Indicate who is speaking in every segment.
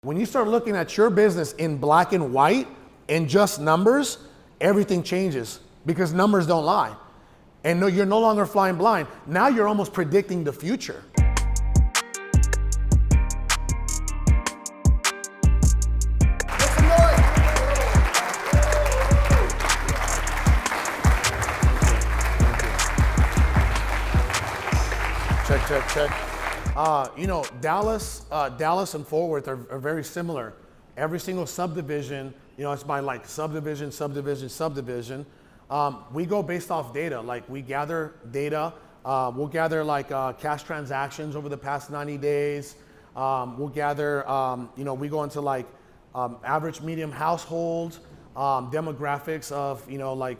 Speaker 1: When you start looking at your business in black and white and just numbers, everything changes because numbers don't lie. And no, you're no longer flying blind. Now you're almost predicting the future. Check. You know, Dallas and Fort Worth are very similar. Every single subdivision, you know, it's by like subdivision. We go based off data. Like we gather data. We'll gather like cash transactions over the past 90 days. We'll gather, you know, we go into like average medium households, demographics of, you know, like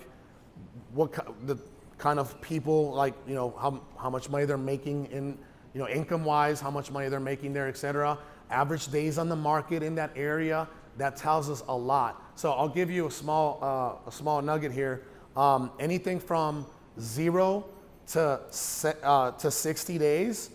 Speaker 1: the kind of people, like, you know, how much money they're making in, you know, income-wise, how much money they're making there, et cetera. Average days on the market in that area, that tells us a lot. So I'll give you a small nugget here. Anything from 0 to 60 days,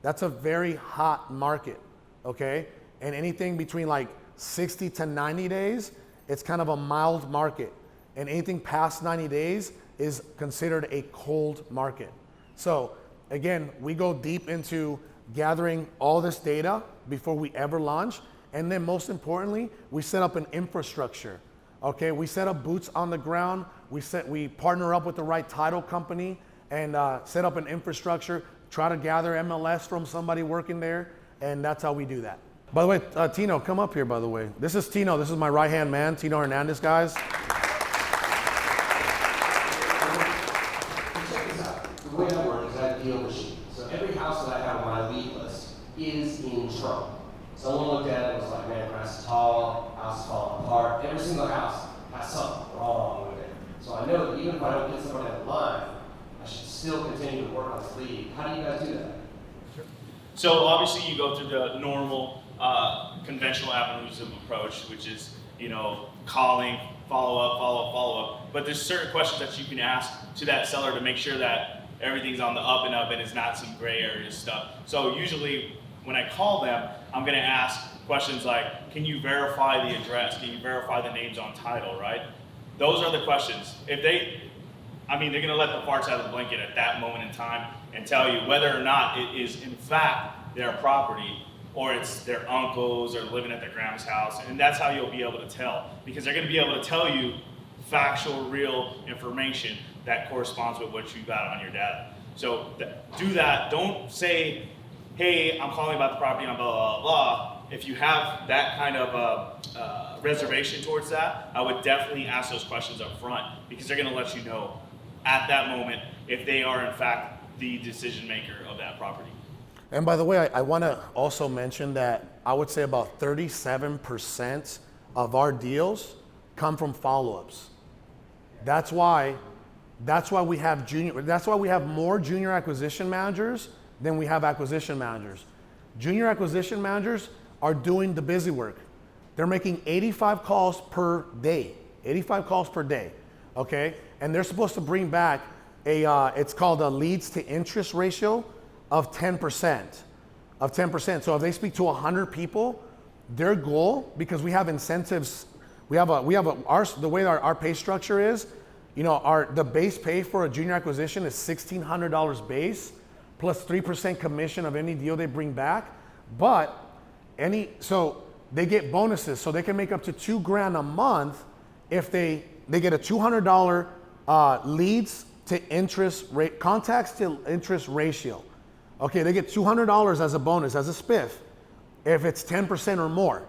Speaker 1: that's a very hot market, okay? And anything between like 60 to 90 days, it's kind of a mild market. And anything past 90 days is considered a cold market. So again, we go deep into gathering all this data before we ever launch. And then most importantly, we set up an infrastructure. Okay, we set up boots on the ground. We partner up with the right title company and set up an infrastructure, try to gather MLS from somebody working there. And that's how we do that. By the way, Tino, come up here, by the way. This is Tino. This is my right-hand man, Tino Hernandez, guys.
Speaker 2: The way I work is I have a deal machine. So every house that I have on my lead list is in trouble. Someone looked at it and was like, man, grass is tall, house is falling apart. Every single house has something wrong with it. So I know that even if I don't get somebody on the line, I should still continue to work on this lead. How do you guys do that?
Speaker 3: So obviously you go through the normal conventional avenues of approach, which is, you know, calling, follow up. But there's certain questions that you can ask to that seller to make sure that everything's on the up and up and it's not some gray area stuff. So usually when I call them, I'm gonna ask questions like, can you verify the address? Can you verify the names on title, right? Those are the questions. If they're gonna let the farts out of the blanket at that moment in time and tell you whether or not it is in fact their property or it's their uncles or living at their grandma's house. And that's how you'll be able to tell, because they're gonna be able to tell you factual, real information that corresponds with what you got on your data. So do that. Don't say, hey, I'm calling about the property on blah, blah, blah. If you have that kind of reservation towards that, I would definitely ask those questions up front, because they're gonna let you know at that moment if they are in fact the decision maker of that property.
Speaker 1: And by the way, I wanna also mention that I would say about 37% of our deals come from follow-ups. That's why we have more junior acquisition managers than we have acquisition managers. Junior acquisition managers are doing the busy work. They're making 85 calls per day, okay? And they're supposed to bring back it's called a leads to interest ratio of 10%. So if they speak to 100 people, their goal, because we have incentives, the way our pay structure is, you know, the base pay for a junior acquisition is $1,600 base plus 3% commission of any deal they bring back. So they get bonuses, so they can make up to $2,000 a month if they get a $200 leads to interest rate, contacts to interest ratio. Okay, they get $200 as a bonus, as a spiff, if it's 10% or more.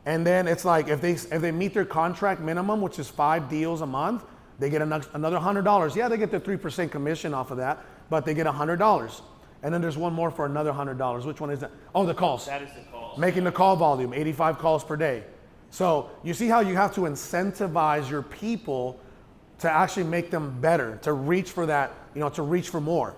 Speaker 1: And then it's like if they meet their contract minimum, which is 5 deals a month, they get another $100. Yeah, they get their 3% commission off of that, but they get $100. And then there's one more for another $100. Which one is that? Oh, the calls.
Speaker 3: That is the calls.
Speaker 1: Making the call volume, 85 calls per day. So you see how you have to incentivize your people to actually make them better, to reach for that, you know, to reach for more.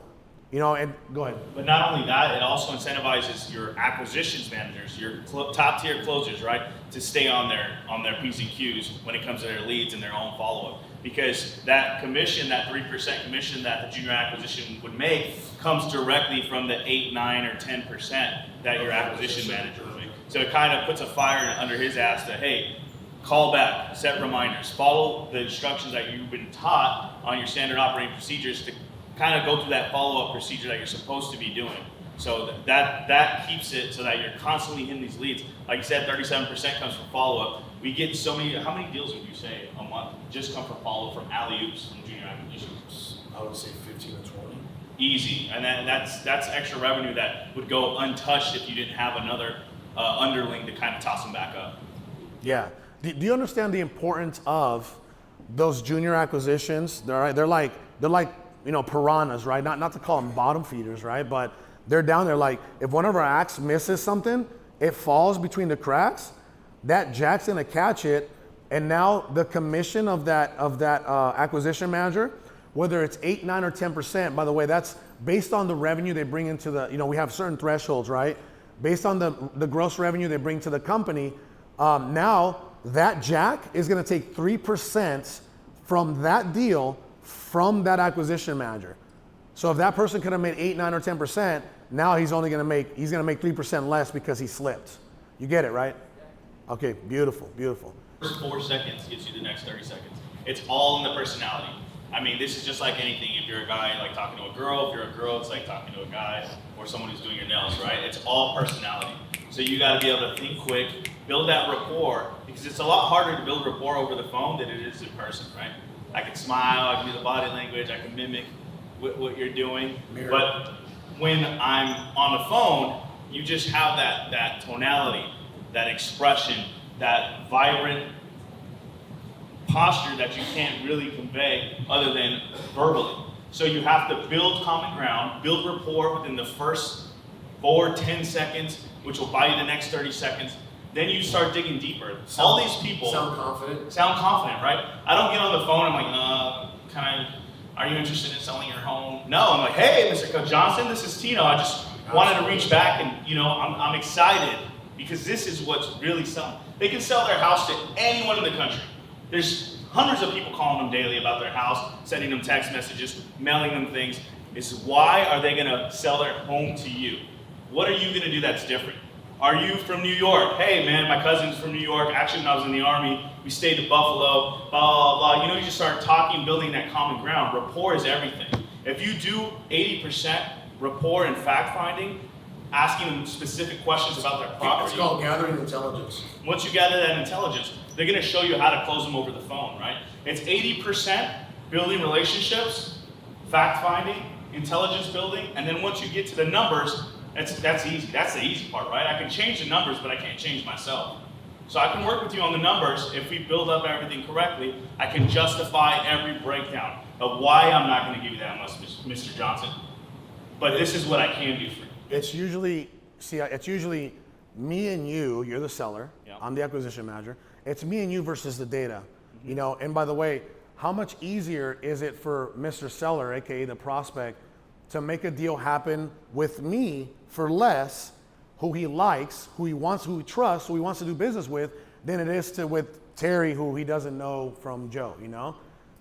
Speaker 1: You know, and go ahead.
Speaker 3: But not only that, it also incentivizes your acquisitions managers, your top tier closers, right, to stay on their P's and Q's when it comes to their leads and their own follow-up. Because that commission, that 3% commission that the junior acquisition would make, comes directly from the 8, 9, or 10% that your acquisition manager would make. So it kind of puts a fire under his ass that, hey, call back, set reminders, follow the instructions that you've been taught on your standard operating procedures to kind of go through that follow-up procedure that you're supposed to be doing. So that keeps it so that you're constantly hitting these leads. Like you said, 37% comes from follow-up. We get so many, how many deals would you say a month just come from follow-up from alley-oops from junior acquisitions?
Speaker 4: I would say 15 to 20.
Speaker 3: Easy, and that's extra revenue that would go untouched if you didn't have another underling to kind of toss them back up.
Speaker 1: Yeah. Do you understand the importance of those junior acquisitions? They're like piranhas, right? Not to call them bottom feeders, right? But they're down there like if one of our acts misses something, it falls between the cracks. That jack's gonna catch it, and now the commission of that acquisition manager, whether it's 8, 9, or 10%. By the way, that's based on the revenue they bring into the. We have certain thresholds, right? Based on the gross revenue they bring to the company. Now that jack is gonna take 3% from that deal from that acquisition manager. So if that person could have made 8, 9, or 10%, now he's gonna make 3% less because he slipped. You get it, right? Okay, beautiful.
Speaker 3: First 4 seconds gets you the next 30 seconds. It's all in the personality. I mean, this is just like anything. If you're a guy like talking to a girl, if you're a girl, it's like talking to a guy or someone who's doing your nails, right? It's all personality. So you gotta be able to think quick, build that rapport, because it's a lot harder to build rapport over the phone than it is in person, right? I can smile, I can do the body language, I can mimic what you're doing.
Speaker 4: Mirror.
Speaker 3: But when I'm on the phone, you just have that tonality, that expression, that vibrant posture that you can't really convey other than verbally. So you have to build common ground, build rapport within the first 4, 10 seconds, which will buy you the next 30 seconds. Then you start digging deeper. All these people
Speaker 4: Sound confident,
Speaker 3: right? I don't get on the phone, I'm like, are you interested in selling your home? No, I'm like, hey, Mr. Johnson, this is Tino. I just wanted to reach back and, I'm excited because this is what's really selling. They can sell their house to anyone in the country. There's hundreds of people calling them daily about their house, sending them text messages, mailing them things. It's why are they gonna sell their home to you? What are you gonna do that's different? Are you from New York? Hey man, my cousin's from New York. Actually, when I was in the Army, we stayed to Buffalo, blah, blah, blah. You just start talking, building that common ground. Rapport is everything. If you do 80% rapport and fact finding, asking them specific questions about their property.
Speaker 4: It's called gathering intelligence.
Speaker 3: Once you gather that intelligence, they're gonna show you how to close them over the phone, right? It's 80% building relationships, fact finding, intelligence building, and then once you get to the numbers, that's easy. That's the easy part, right? I can change the numbers, but I can't change myself. So I can work with you on the numbers. If we build up everything correctly, I can justify every breakdown of why I'm not gonna give you that much, Mr. Johnson. But this is what I can do for you.
Speaker 1: It's usually me and you're the seller,
Speaker 3: Yeah.
Speaker 1: I'm the acquisition manager. It's me and you versus the data, and by the way, how much easier is it for Mr. Seller, AKA the prospect, to make a deal happen with me for less, who he likes, who he wants, who he trusts, who he wants to do business with, than it is with Terry, who he doesn't know from Joe,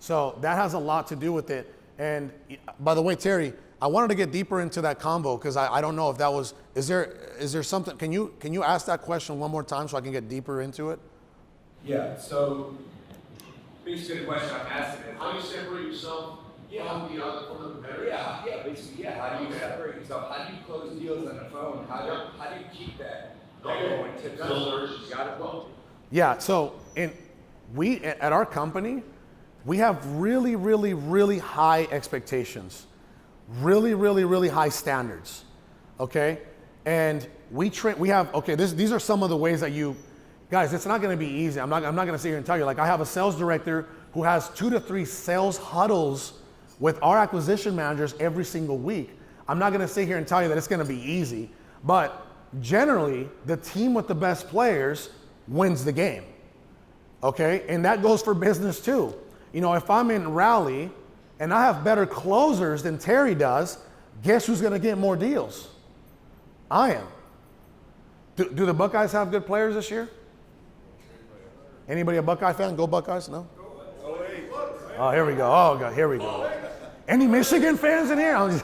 Speaker 1: So that has a lot to do with it. And by the way, Terry, I wanted to get deeper into that combo because I don't know if that was, is there something, can you ask that question one more time so I can get deeper into it?
Speaker 5: Yeah, so basically the question I'm asking is,
Speaker 4: How do you separate yourself from the competitors?
Speaker 5: yeah, basically, how do you separate yourself? How do you close deals on the phone? How do you keep that going? Tips and alerts, you got it well.
Speaker 1: Yeah, so at our company, we have really, really, really high expectations. Really, really, really high standards, okay? And these are some of the ways that guys, it's not gonna be easy. I'm not gonna sit here and tell you, like I have a sales director who has 2 to 3 sales huddles with our acquisition managers every single week. I'm not gonna sit here and tell you that it's gonna be easy, but generally, the team with the best players wins the game, okay? And that goes for business too. If I'm in Raleigh, and I have better closers than Terry does, guess who's gonna get more deals? I am. Do the Buckeyes have good players this year? Anybody a Buckeye fan? Go Buckeyes, no? Oh, here we go. Oh, God, here we go. Any Michigan fans in here?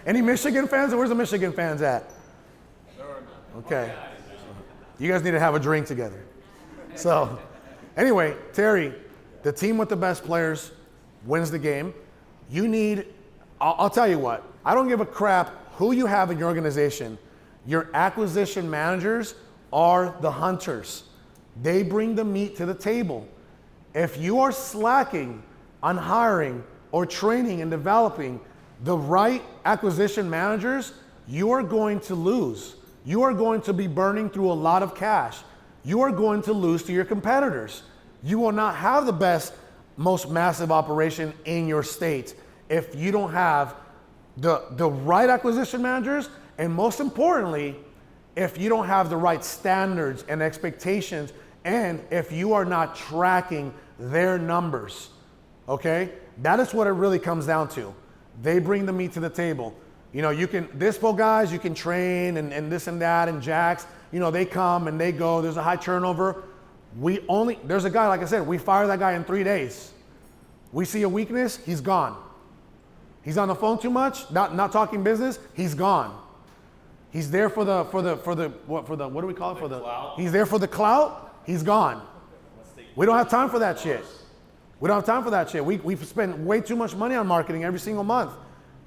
Speaker 1: Any Michigan fans? Where's the Michigan fans at? Okay. You guys need to have a drink together. So anyway, Terry, the team with the best players wins the game. You need, I'll tell you what, I don't give a crap who you have in your organization. Your acquisition managers are the hunters. They bring the meat to the table. If you are slacking on hiring or training and developing the right acquisition managers, you are going to lose. You are going to be burning through a lot of cash. You are going to lose to your competitors. You will not have the best, most massive operation in your state if you don't have the right acquisition managers, and most importantly, if you don't have the right standards and expectations, and if you are not tracking their numbers, okay? That is what it really comes down to. They bring the meat to the table. You know, you can, Dispo guys, you can train and this and that, and Jacks, you know, they come and they go. There's a high turnover. There's a guy, like I said, we fire that guy in 3 days. We see a weakness, he's gone. He's on the phone too much, not talking business, he's gone. He's there for the what do we call it? He's there for the clout, he's gone. We don't have time for that shit. We don't have time for that shit. We spend way too much money on marketing every single month.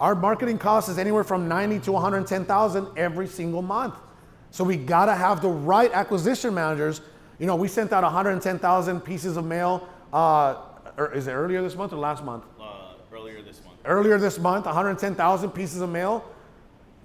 Speaker 1: Our marketing cost is anywhere from 90 to 110,000 every single month. So we gotta have the right acquisition managers. You know, we sent out 110,000 pieces of mail. Or is it earlier this month or last month?
Speaker 3: Earlier this month.
Speaker 1: Earlier this month, 110,000 pieces of mail.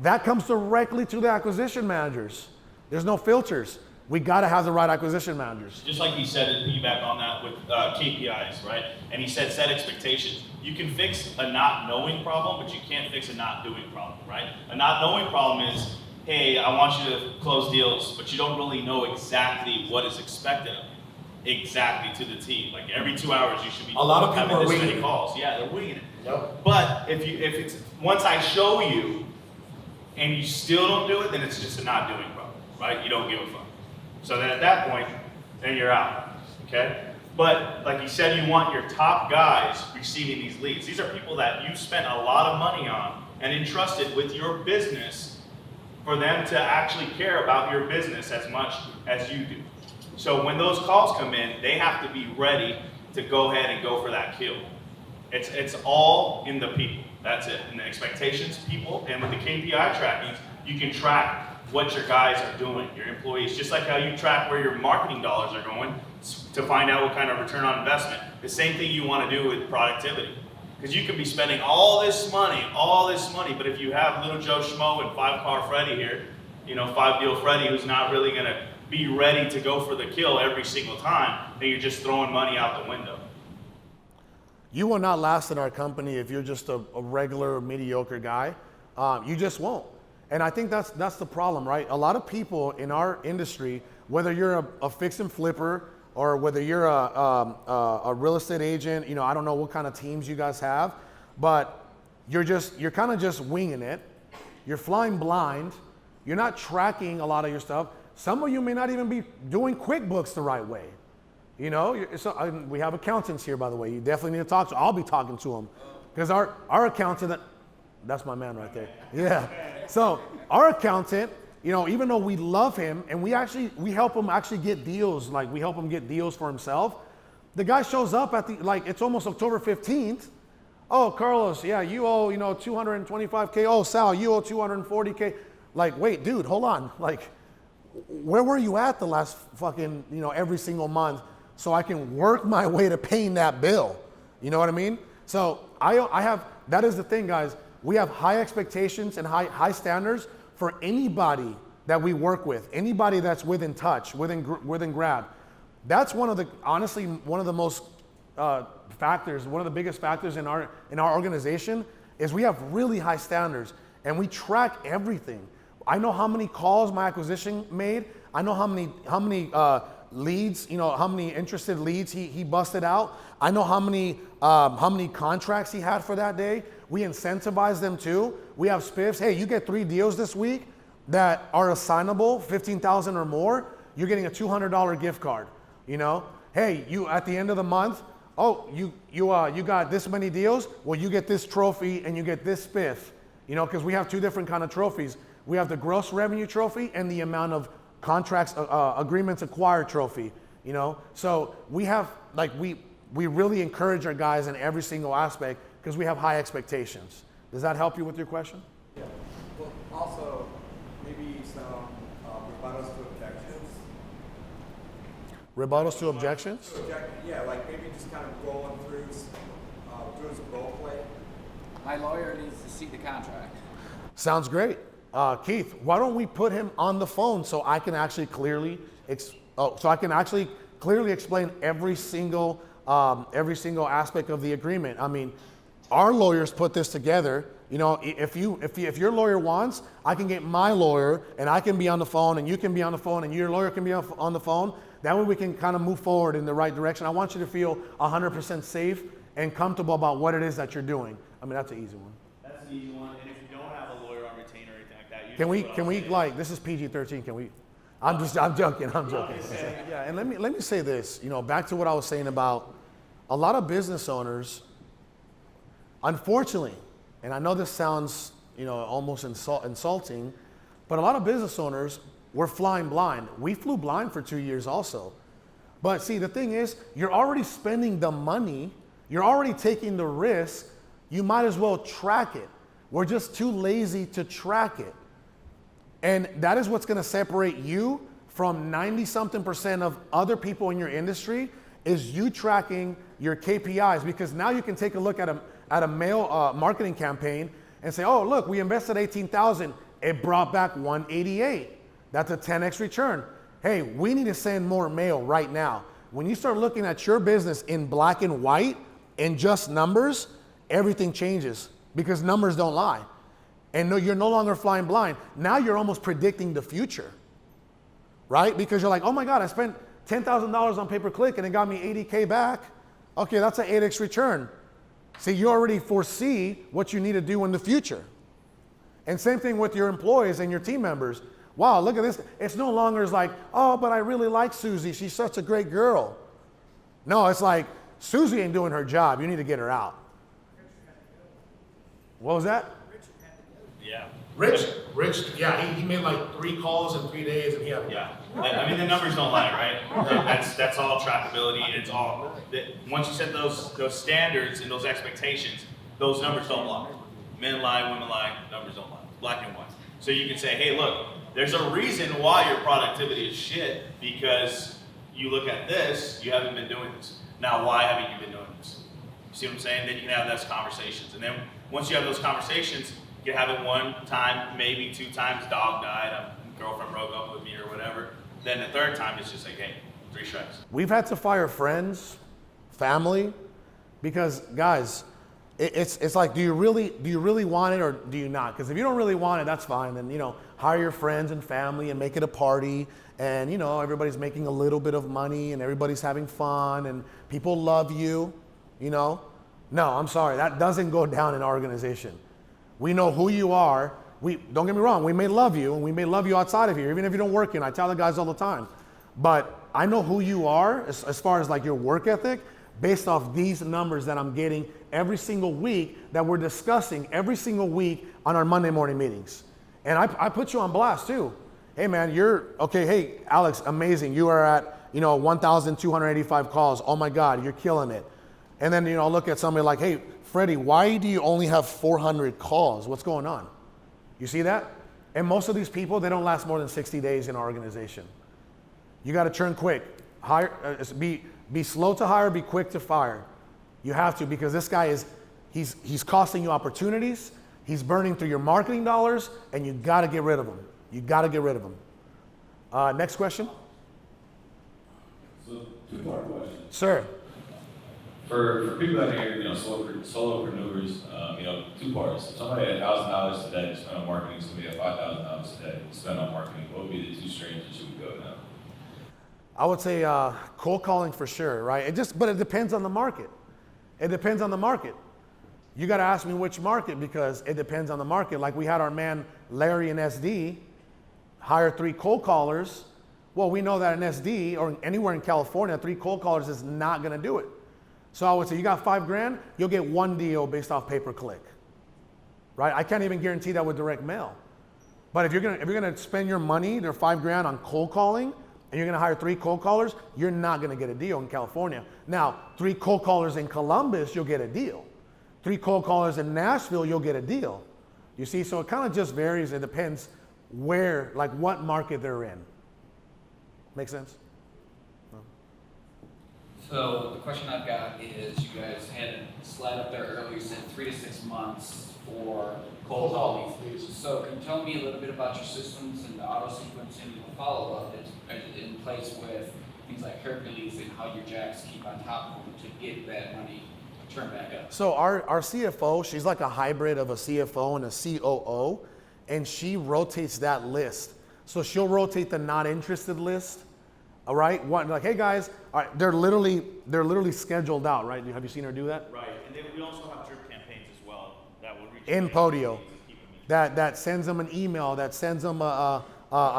Speaker 1: That comes directly to the acquisition managers. There's no filters. We got to have the right acquisition managers.
Speaker 3: Just like he said, to piggyback on that with KPIs, right? And he said set expectations. You can fix a not knowing problem, but you can't fix a not doing problem, right? A not knowing problem is, hey, I want you to close deals, but you don't really know exactly what is expected of you. Exactly to the T. Like every 2 hours you should be
Speaker 4: A lot of people
Speaker 3: having
Speaker 4: are
Speaker 3: this many
Speaker 4: winging it.
Speaker 3: calls. Yeah, they're winging it.
Speaker 4: Yep.
Speaker 3: But if it's once I show you and you still don't do it, then it's just a not doing problem, right? You don't give a fuck. So then at that point, then you're out, okay? But like you said, you want your top guys receiving these leads. These are people that you spent a lot of money on and entrusted with your business for them to actually care about your business as much as you do. So when those calls come in, they have to be ready to go ahead and go for that kill. It's all in the people. That's it. And the expectations, people, and with the KPI trackings, you can track what your guys are doing, your employees, just like how you track where your marketing dollars are going to find out what kind of return on investment. The same thing you want to do with productivity. Because you could be spending all this money, but if you have little Joe Schmo and 5-car Freddy here, you know, 5-deal Freddy who's not really going to be ready to go for the kill every single time, then you're just throwing money out the window.
Speaker 1: You will not last in our company if you're just a regular mediocre guy. You just won't. And I think that's the problem, right? A lot of people in our industry, whether you're a fix and flipper or whether you're a real estate agent, you know, I don't know what kind of teams you guys have, but you're kind of just winging it. You're flying blind. You're not tracking a lot of your stuff. Some of you may not even be doing QuickBooks the right way. You know, we have accountants here, by the way. You definitely need to talk to. I'll be talking to them because our accountant, that's my man right there. Yeah. So our accountant, you know, even though we love him and we help him actually get deals, like we help him get deals for himself. The guy shows up at it's almost October 15th. Oh, Carlos, yeah, you owe, you know, 225K. Oh, Sal, you owe 240K. Like, wait, dude, hold on. Like, where were you at the last fucking, you know, every single month so I can work my way to paying that bill? You know what I mean? So that is the thing, guys. We have high expectations and high standards for anybody that we work with, anybody that's within touch, within grab. That's honestly one of the most factors, one of the biggest factors in our organization is we have really high standards and we track everything. I know how many calls my acquisition made. I know how many leads, you know, how many interested leads he busted out. I know how many contracts he had for that day. We incentivize them too. We have spiffs. Hey, you get 3 deals this week that are assignable, 15,000 or more. You're getting a $200 gift card. You know, hey, you at the end of the month, oh, you got this many deals. Well, you get this trophy and you get this spiff. You know, because we have 2 different kind of trophies. We have the gross revenue trophy and the amount of contracts, agreements acquired trophy, you know? So we have, like, we really encourage our guys in every single aspect because we have high expectations. Does that help you with your question?
Speaker 6: Yeah. Well, also, maybe some rebuttals to objections.
Speaker 1: Rebuttals to objections?
Speaker 6: Yeah, like maybe just kind of rolling through some role play.
Speaker 7: My lawyer needs to see the contract.
Speaker 1: Sounds great. Keith, why don't we put him on the phone so I can actually clearly explain every single aspect of the agreement. I mean, our lawyers put this together. You know, if your lawyer wants, I can get my lawyer and I can be on the phone and you can be on the phone and your lawyer can be on the phone. That way we can kind of move forward in the right direction. I want you to feel 100% safe and comfortable about what it is that you're doing. I mean, that's an easy one.
Speaker 3: That's an easy one. And if you don't have a lawyer on retainer or anything like that,
Speaker 1: Can we like, this is PG-13, can we? I'm joking. Yeah, and let me say this, you know, back to what I was saying about a lot of business owners, unfortunately, and I know this sounds, you know, almost insulting, but a lot of business owners were flying blind. We flew blind for 2 years also. But see, the thing is, you're already spending the money, you're already taking the risk, you might as well track it. We're just too lazy to track it. And that is what's gonna separate you from 90-something% of other people in your industry, is you tracking your KPIs, because now you can take a look at a mail marketing campaign and say, oh, look, we invested $18,000, it brought back $188. That's a 10x return. Hey, we need to send more mail right now. When you start looking at your business in black and white and just numbers, everything changes because numbers don't lie. And no, you're no longer flying blind. Now you're almost predicting the future, right? Because you're like, oh my God, I spent $10,000 on pay-per-click and it got me 80K back. Okay, that's an 8x return. See, you already foresee what you need to do in the future. And same thing with your employees and your team members. Wow, look at this. It's no longer like, oh, but I really like Susie. She's such a great girl. No, it's like, Susie ain't doing her job. You need to get her out. What was that?
Speaker 3: Yeah.
Speaker 4: Rich, yeah, he made like 3 calls in 3 days and he had.
Speaker 3: Yeah. I mean, the numbers don't lie, right? That's all trackability, and it's all, once you set those standards and those expectations, those numbers don't lie. Men lie, women lie, numbers don't lie. Black and white. So you can say, hey, look, there's a reason why your productivity is shit, because you look at this, you haven't been doing this. Now, why haven't you been doing this? You see what I'm saying? Then you can have those conversations. And then once you have those conversations, you can have it 1 time, maybe 2 times, dog died, a girlfriend broke up with me or whatever. Then the 3rd time, it's just like, hey, 3 strikes.
Speaker 1: We've had to fire friends, family, because guys, it's like, do you really want it or do you not? Because if you don't really want it, that's fine. Then, you know, hire your friends and family and make it a party. And, you know, everybody's making a little bit of money and everybody's having fun and people love you, you know. No, I'm sorry, that doesn't go down in our organization. We know who you are. Don't get me wrong, we may love you and we may love you outside of here, even if you don't work in. I tell the guys all the time. But I know who you are as far as like your work ethic, based off these numbers that I'm getting every single week that we're discussing every single week on our Monday morning meetings. And I put you on blast too. Hey man, hey, Alex, amazing. You are at, 1,285 calls. Oh my God, you're killing it. And then, I'll look at somebody like, hey, Freddie, why do you only have 400 calls? What's going on? You see that? And most of these people, they don't last more than 60 days in our organization. You got to churn quick. Be slow to hire, be quick to fire. You have to, because this guy he's costing you opportunities. He's burning through your marketing dollars, and you got to get rid of him. You got to get rid of him. Next question.
Speaker 8: So, 2-part question.
Speaker 1: Sir.
Speaker 8: For people out here, solopreneurs, 2 parts. If somebody had $1,000 today to spend on marketing, somebody had $5,000 today to spend on marketing, what would be the 2 streams that you would go now?
Speaker 1: I would say cold calling for sure, right? But it depends on the market. It depends on the market. You got to ask me which market, because it depends on the market. Like we had our man Larry in SD hire 3 cold callers. Well, we know that in SD or anywhere in California, 3 cold callers is not going to do it. So I would say you got $5,000, you'll get 1 deal based off pay-per-click, right? I can't even guarantee that with direct mail. But if you're gonna spend your money, their $5,000 on cold calling, and you're gonna hire 3 cold callers, you're not gonna get a deal in California. Now, 3 cold callers in Columbus, you'll get a deal. 3 cold callers in Nashville, you'll get a deal. You see, so it kind of just varies. It depends where, like what market they're in. Make sense?
Speaker 7: So the question I've got is, you guys had a slide up there earlier, you said 3 to 6 months for cold calling. So can you tell me a little bit about your systems and the auto sequencing and the follow-up that's in place with things like Hercules and how your jacks keep on top of them to get that money turned back up?
Speaker 1: So our CFO, she's like a hybrid of a CFO and a COO, and she rotates that list. So she'll rotate the not interested list. All right, like, hey guys, all right, they're literally scheduled out, right? Have you seen her do that?
Speaker 3: Right, and then we also have drip campaigns as well that will reach
Speaker 1: In Podio, that sends them an email, that sends them a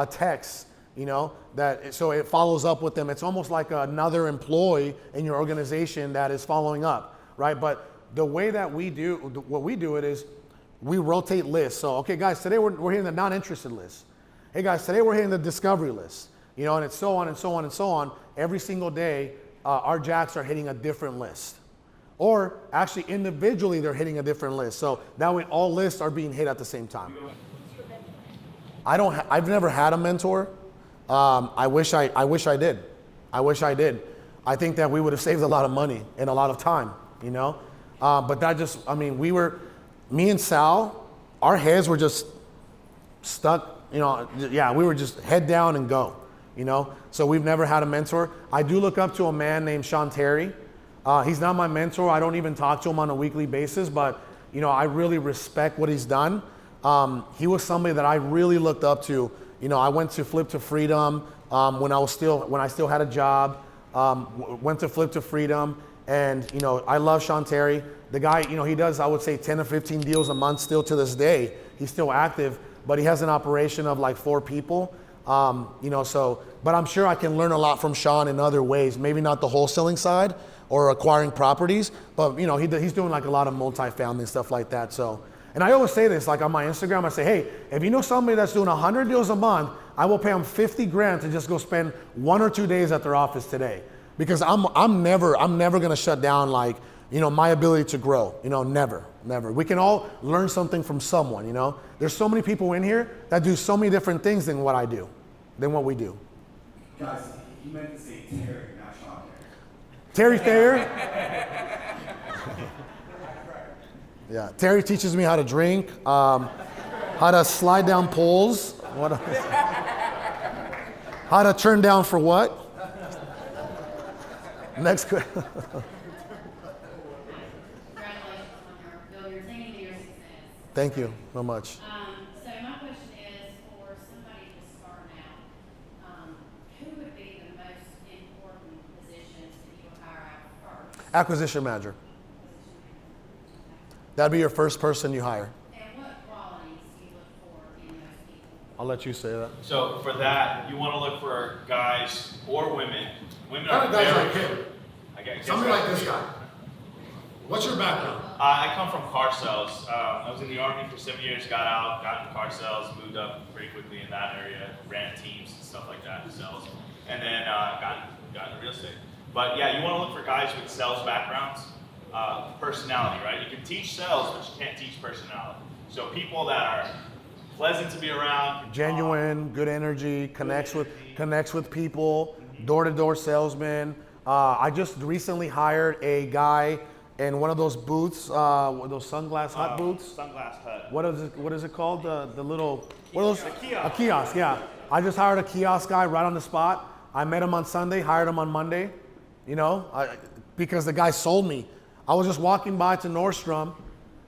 Speaker 1: text, you know, that so it follows up with them. It's almost like another employee in your organization that is following up, right? But the way that we do, what we do it is we rotate lists. So, okay, guys, today we're hitting the not interested list. Hey guys, today we're hitting the discovery list. You know, and it's so on and so on and so on. Every single day, our jacks are hitting a different list. Or actually individually, they're hitting a different list. So that way all lists are being hit at the same time. I've never had a mentor. I wish I did. I think that we would have saved a lot of money and a lot of time, you know? But that just, I mean, me and Sal, our heads were just stuck, you know, yeah, we were just head down and go. You know, so we've never had a mentor. I do look up to a man named Sean Terry. He's not my mentor. I don't even talk to him on a weekly basis, but you know, I really respect what he's done. He was somebody that I really looked up to. You know, I went to Flip to Freedom when I still had a job. Went to Flip to Freedom, and you know, I love Sean Terry. The guy, you know, he does, I would say, 10 to 15 deals a month still to this day. He's still active, but he has an operation of like 4 people. You know, so, but I'm sure I can learn a lot from Sean in other ways, maybe not the wholesaling side or acquiring properties, but you know, he's doing like a lot of multifamily and stuff like that. So, and I always say this, like on my Instagram, I say, hey, if you know somebody that's doing 100 deals a month, I will pay them $50,000 to just go spend 1 or 2 days at their office today. Because I'm never going to shut down like, you know, my ability to grow, you know, never. We can all learn something from someone, you know. There's so many people in here that do so many different things than what we do.
Speaker 6: Guys, you meant to say Terry, not Sean
Speaker 1: Terry Thayer. Yeah, Terry teaches me how to drink, how to slide down poles, how to turn down for what? Next question. Thank you so much.
Speaker 9: So my question is, for somebody just starting out, who would be the most important positions that you would hire out first?
Speaker 1: Acquisition manager. That'd be your first person you hire.
Speaker 9: And what qualities do you look for in those people?
Speaker 1: I'll let you say that.
Speaker 3: So for that, you want to look for guys or women. Women
Speaker 4: Kind
Speaker 3: are
Speaker 4: of guys
Speaker 3: very
Speaker 4: like him.
Speaker 3: I guess
Speaker 4: Somebody like this guy. What's your background?
Speaker 3: I come from car sales. I was in the Army for 7 years, got out, got into car sales, moved up pretty quickly in that area, ran teams and stuff like that, sales, and then got into real estate. But yeah, you want to look for guys with sales backgrounds, personality, right? You can teach sales, but you can't teach personality. So people that are pleasant to be around,
Speaker 1: Genuine, good energy, connects with people, door-to-door salesman. I just recently hired a guy in one of those booths, those Sunglass Hut booths.
Speaker 3: Sunglass Hut.
Speaker 1: What is it called? The little, what are those?
Speaker 3: A kiosk.
Speaker 1: A kiosk, yeah. I just hired a kiosk guy right on the spot. I met him on Sunday, hired him on Monday, you know, because the guy sold me. I was just walking by to Nordstrom.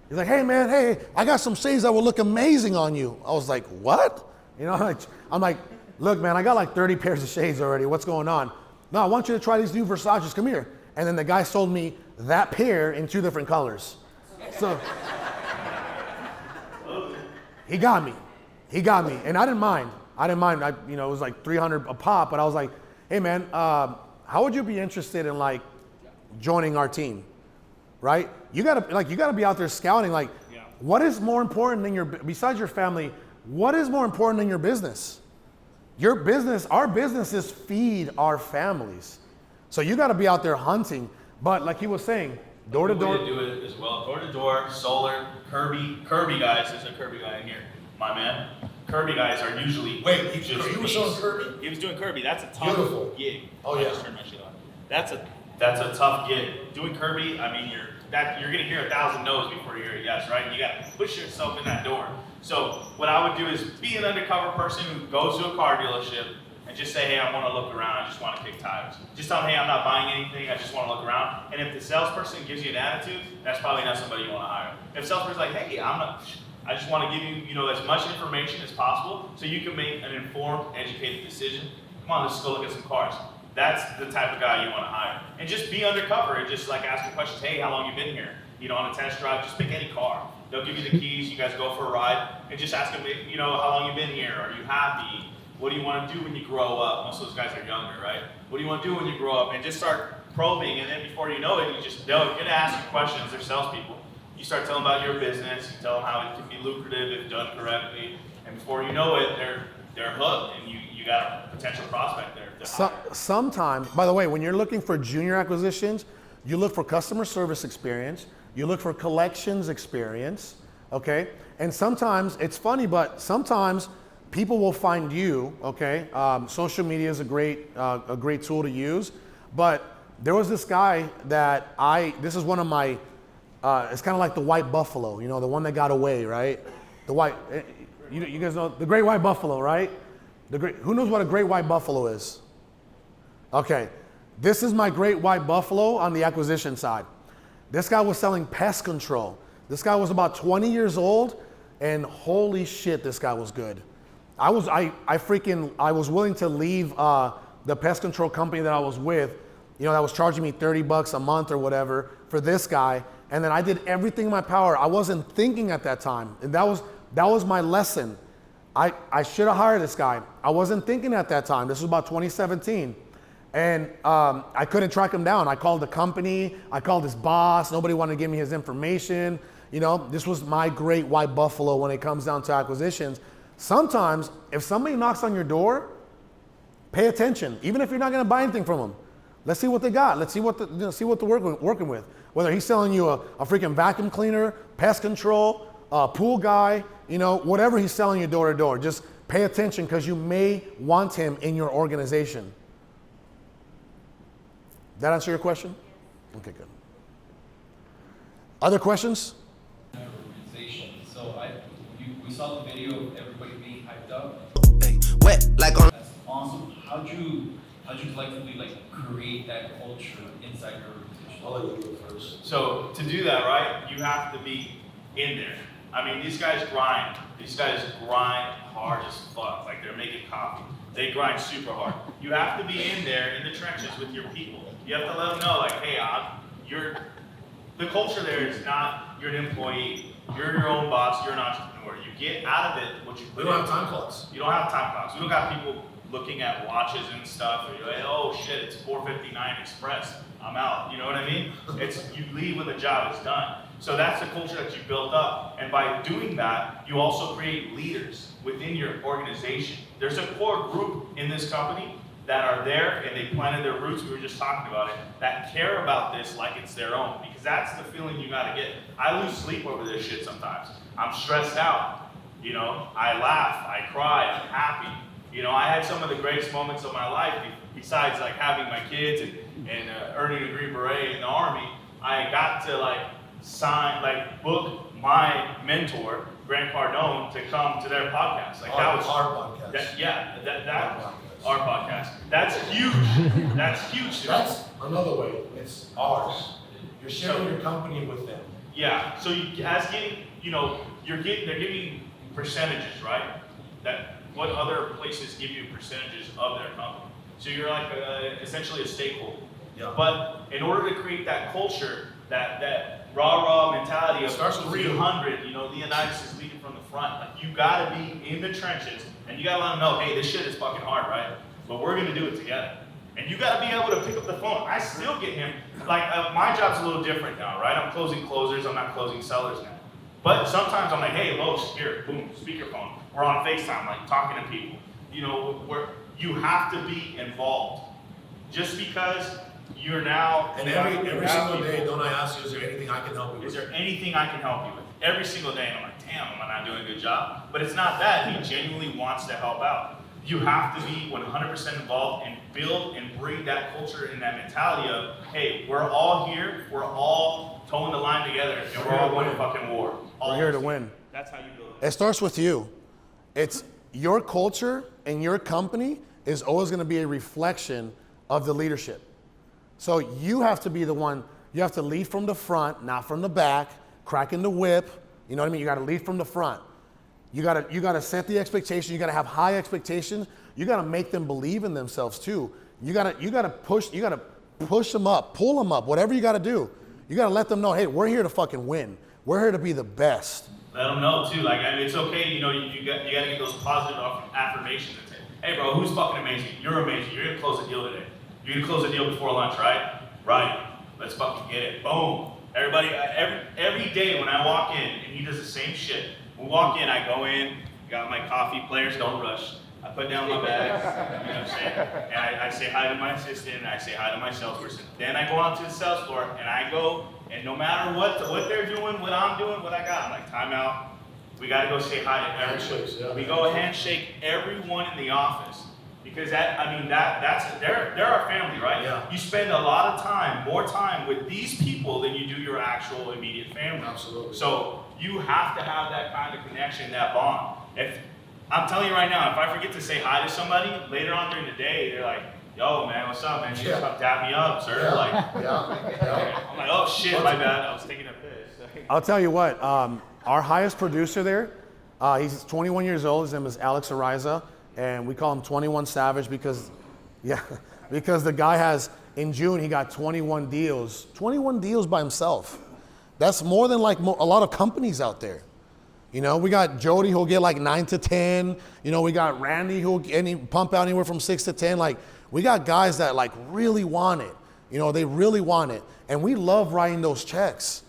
Speaker 1: He's like, hey man, hey, I got some shades that will look amazing on you. I was like, what? You know, I'm like, look man, I got like 30 pairs of shades already. What's going on? No, I want you to try these new Versaces. Come here. And then the guy sold me that pair in 2 different colors. So he got me. And I didn't mind. You know, it was like $300 a pop, but I was like, hey man, how would you be interested in like joining our team? Right? You gotta be out there scouting. Like, what is more important than besides your family? What is more important than your business? Your business, our businesses feed our families. So you got to be out there hunting. But like he was saying, door to door.
Speaker 3: We do it as well. Door to door, solar, Kirby guys. There's a Kirby guy in here, my man. Kirby guys are usually
Speaker 4: Wait, he
Speaker 3: just
Speaker 4: was
Speaker 3: beasts.
Speaker 4: on Kirby?
Speaker 3: He was doing Kirby. That's a tough
Speaker 4: Beautiful.
Speaker 3: gig.
Speaker 4: Oh,
Speaker 3: I
Speaker 4: yeah.
Speaker 3: just turned my shit on. That's a tough gig. Doing Kirby, I mean, you're gonna hear 1,000 no's before you hear a yes, right? You gotta push yourself in that door. So what I would do is be an undercover person who goes to a car dealership and just say, hey, I want to look around. I just want to kick tires. Just tell them, hey, I'm not buying anything. I just want to look around. And if the salesperson gives you an attitude, that's probably not somebody you want to hire. If the salesperson's like, hey, I just want to give you, as much information as possible so you can make an informed, educated decision. Come on, let's go look at some cars. That's the type of guy you want to hire. And just be undercover and just like asking questions. Hey, how long you been here? On a test drive, just pick any car. They'll give you the keys. You guys go for a ride and just ask them, how long you been here? Are you happy? What do you want to do when you grow up? Most of those guys are younger, right? What do you want to do when you grow up? And just start probing. And then before you know it, they're going to ask you questions. They're salespeople. You start telling about your business. You tell them how it can be lucrative if done correctly. And before you know it, they're hooked, and you got a potential prospect there.
Speaker 1: Sometimes, by the way, when you're looking for junior acquisitions, you look for customer service experience, you look for collections experience, okay? And sometimes, it's funny, but sometimes people will find you, okay? Social media is a great tool to use, but there was this guy that this is one of my, it's kind of like the white buffalo, the one that got away, right? You guys know the great white buffalo, right? Who knows what a great white buffalo is? Okay, this is my great white buffalo on the acquisition side. This guy was selling pest control. This guy was about 20 years old, and holy shit, this guy was good. I was willing to leave the pest control company that I was with, that was charging me $30 a month or whatever for this guy, and then I did everything in my power. I wasn't thinking at that time, and that was my lesson. I should have hired this guy. I wasn't thinking at that time. This was about 2017. And I couldn't track him down. I called the company. I called his boss. Nobody wanted to give me his information. This was my great white buffalo when it comes down to acquisitions. Sometimes, if somebody knocks on your door, pay attention. Even if you're not going to buy anything from them. Let's see what they got. Let's see what they're working with. Whether he's selling you a freaking vacuum cleaner, pest control, pool guy, whatever he's selling you door to door. Just pay attention because you may want him in your organization. That answer your question? Okay, good. Other questions?
Speaker 7: Organization. So we saw the video of everybody being hyped up.
Speaker 10: Hey, wet like on.
Speaker 7: That's awesome. How'd you collectively create that culture inside your organization?
Speaker 4: I'll let you do it first.
Speaker 3: So to do that, right, you have to be in there. I mean, these guys grind. These guys grind hard as fuck. Like they're making coffee. They grind super hard. You have to be in there in the trenches with your people. You have to let them know, like, hey, the culture there is not you're an employee. You're your own boss. You're an entrepreneur. You get out of it what you put in.
Speaker 4: We don't have time clocks.
Speaker 3: You don't have time clocks. We don't got people looking at watches and stuff. Or you're like, oh shit, it's 4:59 Express. I'm out. You know what I mean? You leave when the job is done. So that's the culture that you built up. And by doing that, you also create leaders within your organization. There's a core group in this company that are there and they planted their roots, we were just talking about it, that care about this like it's their own. Because that's the feeling you gotta get. I lose sleep over this shit sometimes. I'm stressed out. I laugh, I cry, I'm happy. I had some of the greatest moments of my life, besides like having my kids and earning a Green Beret in the Army. I got to book my mentor, Grant Cardone, to come to their podcast.
Speaker 4: That was our podcast.
Speaker 3: Our podcast. That's huge. That's huge.
Speaker 4: That's another way. It's ours. You're sharing your company with them.
Speaker 3: Yeah. So they're giving percentages, right? What other places give you percentages of their company? So you're essentially a stakeholder.
Speaker 4: Yeah.
Speaker 3: But in order to create that culture, that rah-rah mentality of
Speaker 4: starts with
Speaker 3: 300, Leonidas is leading from the front. You gotta be in the trenches, and you gotta let them know, hey, this shit is fucking hard, right? But we're gonna do it together. And you gotta be able to pick up the phone. I still get him, my job's a little different now, right? I'm closing closers, I'm not closing sellers now. But sometimes I'm like, hey, Los, here, boom, speakerphone. We're on FaceTime, like talking to people. You know, you have to be involved. Just because you're now.
Speaker 4: And every single day, don't I ask you, is there anything I can help you with?
Speaker 3: Is there anything I can help you with? Every single day, and I'm like, damn, am I not doing a good job? But it's not that. He genuinely wants to help out. You have to be 100% involved and build and bring that culture and that mentality of, hey, we're all here, we're all towing the line together, and we're all going to fucking war.
Speaker 1: We're here to win.
Speaker 3: That's how you build it.
Speaker 1: It starts with you. It's your culture and your company is always going to be a reflection of the leadership. So you have to be the one, you have to lead from the front, not from the back, cracking the whip. You know what I mean? You got to lead from the front. You got to set the expectation. You got to have high expectations. You got to make them believe in themselves too. You got to push them up, pull them up, whatever you got to do. You got to let them know, hey, we're here to fucking win. We're here to be the best.
Speaker 3: Let them know too. Like, I mean, it's okay. You know, you got to get those positive affirmations and say, hey, bro, who's fucking amazing? You're amazing. You're gonna close a deal today. You're gonna close a deal before lunch, right? Right. Let's fucking get it. Boom. Everybody, every day when I walk in, and he does the same shit. We walk in, I go in, got my coffee. Players don't rush. I put down my bags. You know what I'm saying? And I say hi to my assistant, and I say hi to my salesperson. Then I go out to the sales floor, and I go, and no matter what they're doing, what I'm doing, what I got, I'm like, time out. We got to go say hi to everyone. We go handshake everyone in the office because that's they're our family, right?
Speaker 4: Yeah.
Speaker 3: You spend a lot of time, more time with these people than you do your actual immediate family.
Speaker 4: Absolutely.
Speaker 3: So you have to have that kind of connection, that bond. If I'm telling you right now, if I forget to say hi to somebody later on during the day, they're like, "Yo, man, what's up, man? You just come tap me up, sir."
Speaker 4: Yeah.
Speaker 3: Like,
Speaker 4: Yeah.
Speaker 3: I'm like, "Oh shit, my bad. I was taking a piss."
Speaker 1: I'll tell you what, our highest producer there, he's 21 years old. His name is Alex Ariza, and we call him 21 Savage because the guy has, in June, he got 21 deals. 21 deals by himself. That's more than like a lot of companies out there. You know, we got Jody who'll get like 9 to 10. You know, we got Randy who'll pump out anywhere from 6 to 10. Like, we got guys that like really want it. You know, they really want it. And we love writing those checks.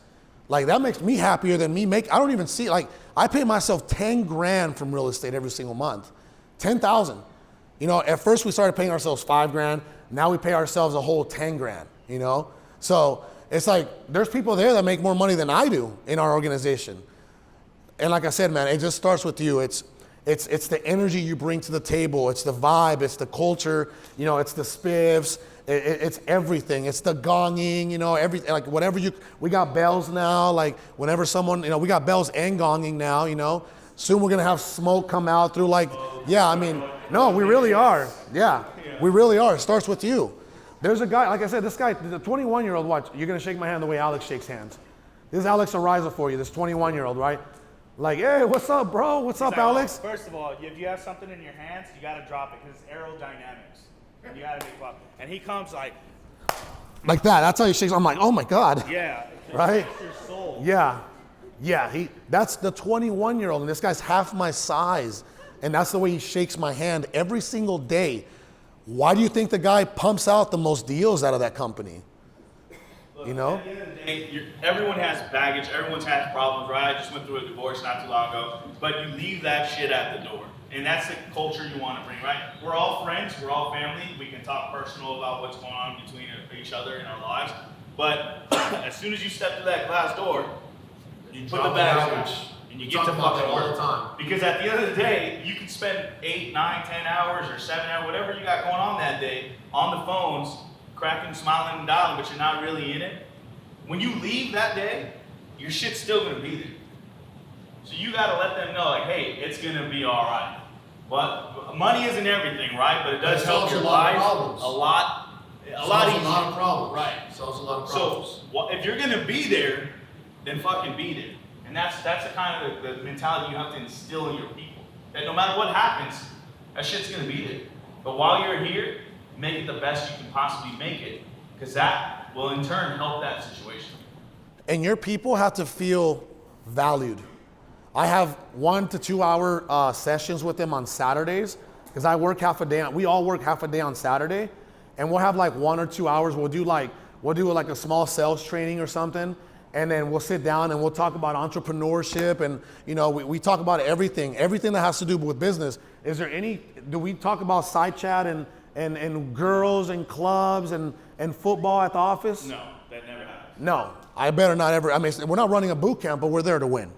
Speaker 1: Like, that makes me happier than I don't even see, like, I pay myself 10 grand from real estate every single month. 10,000. You know, at first we started paying ourselves 5 grand. Now we pay ourselves a whole 10 grand, you know? So it's like, there's people there that make more money than I do in our organization. And like I said, man, it just starts with you. It's the energy you bring to the table. It's the vibe. It's the culture. You know, it's the spiffs. It's everything. It's the gonging, you know, everything. Like, whatever we got bells now. Like, whenever someone, you know, we got bells and gonging now, you know. Soon we're going to have smoke come out through, like, yeah, I mean, no, we really are. Yeah, we really are. It starts with you. There's a guy, like I said, this guy, the 21-year-old, watch, you're going to shake my hand the way Alex shakes hands. This is Alex Ariza for you, this 21-year-old, right? Like, hey, what's up, bro? What's up, Alex?
Speaker 3: First of all, if you have something in your hands, you got to drop it because it's aerodynamics. And you got to make fun. And he comes like
Speaker 1: that. That's how he shakes. I'm like, oh my God.
Speaker 3: Yeah.
Speaker 1: Right?
Speaker 3: Your soul.
Speaker 1: Yeah. Yeah. That's the 21-year-old, and this guy's half my size. And that's the way he shakes my hand every single day. Why do you think the guy pumps out the most deals out of that company?
Speaker 3: Look,
Speaker 1: you know?
Speaker 3: At the end of the day, everyone has baggage. Everyone's had problems, right? I just went through a divorce not too long ago. But you leave that shit at the door. And that's the culture you want to bring, right? We're all friends. We're all family. We can talk personal about what's going on between each other in our lives. But as soon as you step through that glass door, you put the bags down. And you get to fucking
Speaker 4: all the
Speaker 3: work.
Speaker 4: time.
Speaker 3: Because at the end of the day, you can spend 8, 9, 10 hours or 7 hours, whatever you got going on that day, on the phones, cracking, smiling, and dialing, but you're not really in it. When you leave that day, your shit's still gonna be there. So you gotta let them know, like, hey, it's gonna be all right. But money isn't everything, right? But it does help your life a lot easier.
Speaker 4: A lot of problems.
Speaker 3: Right.
Speaker 4: Solves a lot of problems.
Speaker 3: So if you're gonna be there, then fucking be there. And that's the kind of the mentality you have to instill in your people. That no matter what happens, that shit's gonna be there. But while you're here, make it the best you can possibly make it. Because that will in turn help that situation.
Speaker 1: And your people have to feel valued. I have 1 to 2 hour sessions with them on Saturdays because I work half a day. We all work half a day on Saturday, and we'll have like 1 or 2 hours. We'll do like a small sales training or something, and then we'll sit down and we'll talk about entrepreneurship, and you know, we talk about everything that has to do with business. Do we talk about side chat and girls and clubs and football at the office?
Speaker 3: No, that never happens.
Speaker 1: No, I better not ever. I mean, we're not running a boot camp, but we're there to win.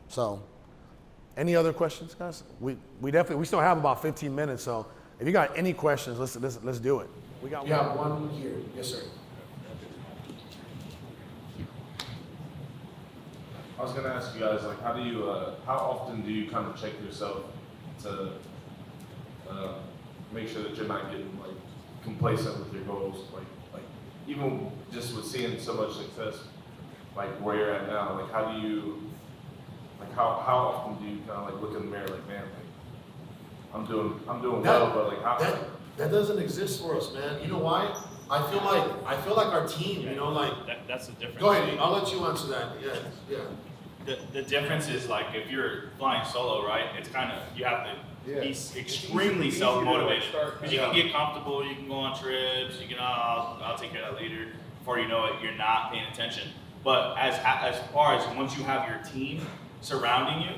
Speaker 1: So, any other questions, guys? We still have about 15 minutes, so if you got any questions, let's do it. We got
Speaker 4: one here. Yes, sir.
Speaker 11: I was gonna ask you guys, like, how often do you kind of check yourself to make sure that you're not getting like complacent with your goals, like even just with seeing so much success, like where you're at now, like how often do you kind of like look in the mirror, like, man, like I'm doing well, but like how?
Speaker 4: That doesn't exist for us, man. You know why? I feel like our team, you know, like.
Speaker 3: That's the difference.
Speaker 4: Go ahead. I'll let you answer that. Yeah.
Speaker 3: The difference is, like, if you're flying solo, right, it's kind of, you have to be extremely self-motivated. Because you can get comfortable, you can go on trips, you can, I'll take care of that later. Before you know it, you're not paying attention. But as far as once you have your team surrounding you,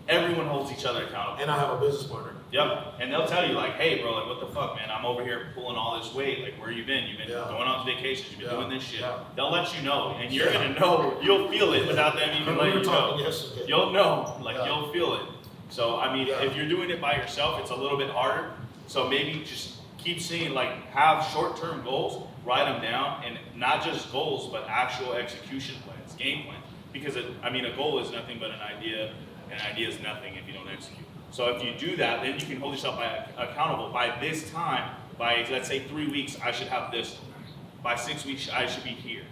Speaker 3: everyone holds each other accountable.
Speaker 4: And I have a business partner.
Speaker 3: Yep, and they'll tell you, like, hey bro, like, what the fuck, man, I'm over here pulling all this weight, like, where you been? You've been going on vacations, you've been doing this shit. They'll let you know, and you're gonna know, you'll feel it without them even letting you know. You'll know, like, you'll feel it. So, I mean, if you're doing it by yourself, it's a little bit harder. So maybe just keep seeing, like, have short-term goals, write them down, and not just goals, but actual execution plans, game plans. Because, a goal is nothing but an idea, and an idea is nothing if you don't execute. So if you do that, then you can hold yourself accountable. By this time, by let's say 3 weeks, I should have this. By 6 weeks, I should be here.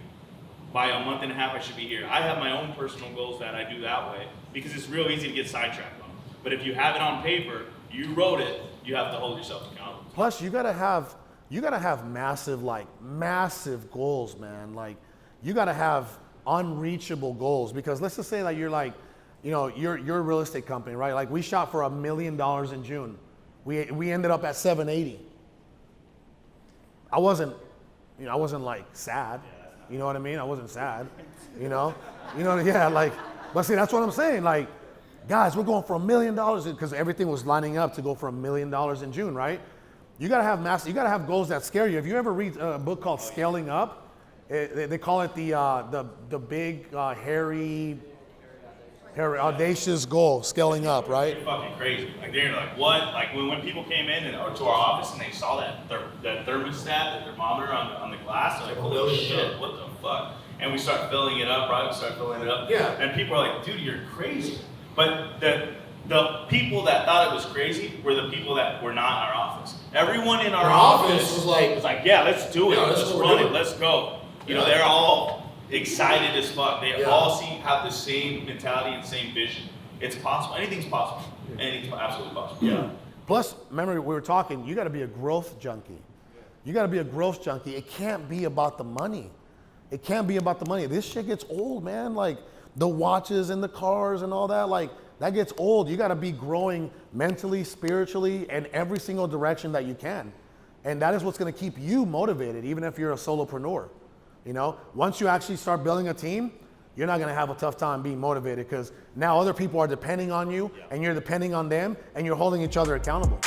Speaker 3: By a month and a half, I should be here. I have my own personal goals that I do that way because it's real easy to get sidetracked on. But if you have it on paper, you wrote it, you have to hold yourself accountable.
Speaker 1: Plus, you gotta have massive goals, man. Like, you gotta have unreachable goals, because let's just say that you're like, you know, you're a real estate company, right? Like, we shot for $1 million in June. We ended up at 780. I wasn't like sad. You know what I mean? I wasn't sad. But see, that's what I'm saying. Like, guys, we're going for $1 million because everything was lining up to go for $1 million in June, right? You gotta have goals that scare you. If you ever read a book called Scaling Up, they call it the big hairy audacious goal, scaling up, right?
Speaker 3: It's fucking crazy. Like, they're like, what? Like, when people came in to our office and they saw that thermostat, the thermometer on the glass, they're like, holy shit, what the fuck? And we start filling it up, right?
Speaker 4: Yeah.
Speaker 3: And people are like, dude, you're crazy. But the people that thought it was crazy were the people that were not in our office. Everyone in our office
Speaker 4: was like,
Speaker 3: yeah, let's do it.
Speaker 4: Yeah,
Speaker 3: let's run it. Let's go. You know, they're all excited as fuck. They all have the same mentality and same vision. It's possible. Anything's possible. Anything's absolutely possible.
Speaker 1: Yeah. Plus, remember we were talking, you gotta be a growth junkie. You gotta be a growth junkie. It can't be about the money. It can't be about the money. This shit gets old, man. Like, the watches and the cars and all that, like, that gets old. You gotta be growing mentally, spiritually, and every single direction that you can. And that is what's gonna keep you motivated, even if you're a solopreneur. You know, once you actually start building a team, you're not gonna have a tough time being motivated, because now other people are depending on you and you're depending on them and you're holding each other accountable.